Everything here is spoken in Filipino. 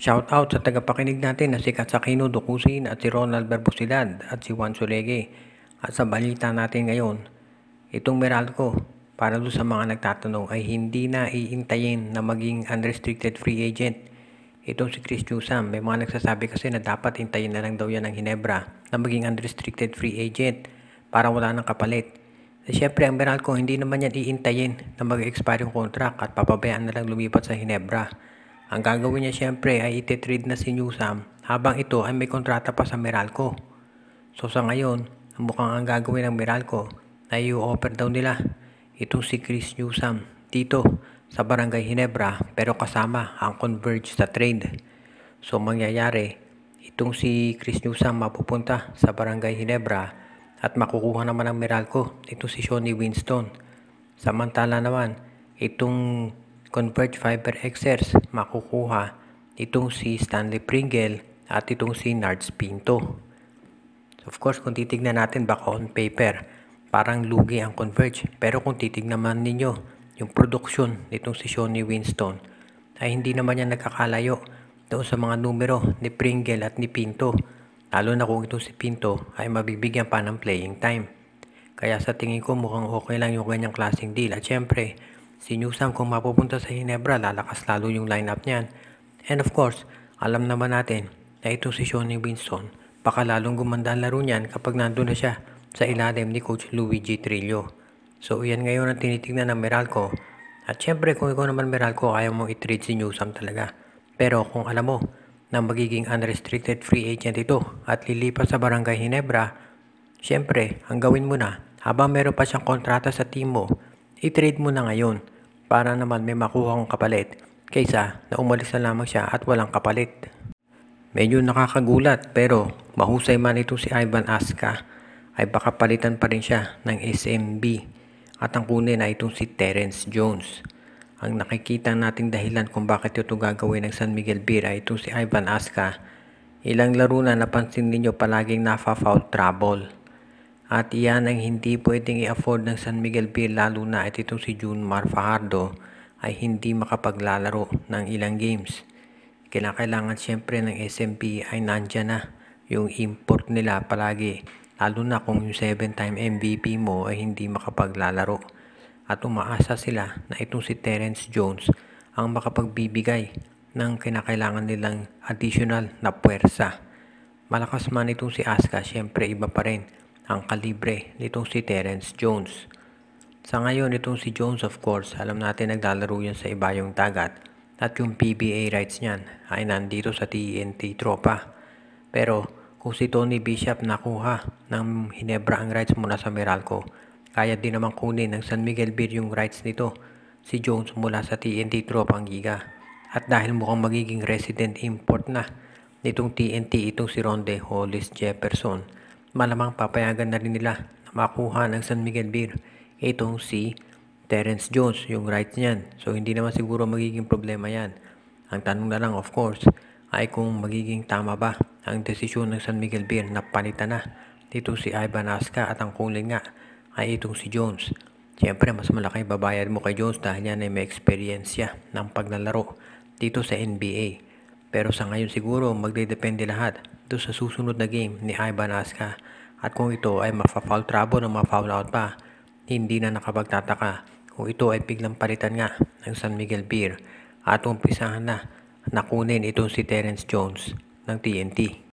Shoutout sa tagapakinig natin na si Katsakino Dukusin at si Ronald Berbosidad at si Juan Solege. At sa balita natin ngayon, itong Meralco, para doon sa mga nagtatanong, ay hindi na iintayin na maging unrestricted free agent. Itong si Chris Newsome, may mga nagsasabi kasi na dapat intayin na lang daw yan ng Ginebra na maging unrestricted free agent para wala nang kapalit. Siyempre, ang Meralco, hindi naman yan iintayin na mag-expire yung contract at papabayaan na lang lumipat sa Ginebra. Ang gagawin niya siyempre ay iti-trade na si Newsome habang ito ay may kontrata pa sa Meralco. So sa ngayon, mukhang ang gagawin ng Meralco ay i-offer daw nila itong si Chris Newsome dito sa Barangay Ginebra pero kasama ang Converge sa trade. So mangyayari, itong si Chris Newsome mapupunta sa Barangay Ginebra at makukuha naman ng Meralco itong si Shawnee Winston. Samantala naman, itong Converge Fiber Xers makukuha itong si Stanley Pringle at itong si Nards Pinto. So of course, kung titignan natin baka on paper, parang lugi ang Converge. Pero kung titignan man ninyo yung production nitong si Shawnee Winston, ay hindi naman yan nagkakalayo doon sa mga numero ni Pringle at ni Pinto. Lalo na kung itong si Pinto ay mabibigyan pa ng playing time. Kaya sa tingin ko mukhang okay lang yung ganyang klaseng deal. At syempre, si Newsome kung mapupunta sa Ginebra, lalakas lalo yung lineup niyan. And of course, alam naman natin na itong si Shawnee Winston, baka lalong gumanda ang laro niyan kapag nandun na siya sa ilalim ni Coach Luigi Trillo. So yan ngayon ang tinitignan ng Meralco. At syempre kung ikaw naman Meralco, ayaw mo i-trade si Newsome talaga. Pero kung alam mo na magiging unrestricted free agent ito at lilipat sa Barangay Ginebra, syempre ang gawin mo na habang meron pa siyang kontrata sa team mo, i-trade mo na ngayon para naman may makuha kong kapalit kaysa na umalis na lamang siya at walang kapalit. Medyo nakakagulat pero mahusay man ito si Ivan Aska ay baka palitan pa rin siya ng SMB at ang kunin ay itong si Terence Jones. Ang nakikita nating dahilan kung bakit ito gagawin ng San Miguel Beer ay itong si Ivan Aska. Ilang laro na napansin ninyo palaging nafa-foul trouble. At iyan ang hindi pwedeng i-afford ng San Miguel Beer lalo na at itong si Junmar Fajardo ay hindi makapaglalaro ng ilang games. Kailangan siyempre ng SMP ay nandyan na yung import nila palagi lalo na kung yung 7-time MVP mo ay hindi makapaglalaro. At umaasa sila na itong si Terence Jones ang makapagbibigay ng kinakailangan nilang additional na puwersa. Malakas man itong si Aska, siyempre iba pa rin ang kalibre nitong si Terence Jones. Sa ngayon, itong si Jones of course, alam natin naglalaro yan sa ibayong dagat at yung PBA rights niyan ay nandito sa TNT Tropa. Pero kung si Tony Bishop nakuha ng Ginebra ang rights mula sa Meralco, kaya din naman kunin ng San Miguel Beer yung rights nito si Jones mula sa TNT Tropa ang Giga. At dahil mukhang magiging resident import na nitong TNT itong si Ronde Hollis Jefferson, malamang papayagan na rin nila na makuha ng San Miguel Beer itong si Terence Jones, yung rights niyan. So hindi naman siguro magiging problema yan. Ang tanong na lang of course ay kung magiging tama ba ang desisyon ng San Miguel Beer na palitan na dito si Ivan Aska at ang kunin nga ay itong si Jones. Siyempre mas malaki babayad mo kay Jones dahil yan ay may experience ng paglalaro dito sa NBA. Pero sa ngayon siguro magdedepende lahat doon sa susunod na game ni Ivan Aska. At kung ito ay mafa-foul trouble o ma-foul out pa, hindi na nakapagtataka kung ito ay biglang palitan nga ng San Miguel Beer at umpisahan na nakunin itong si Terence Jones ng TNT.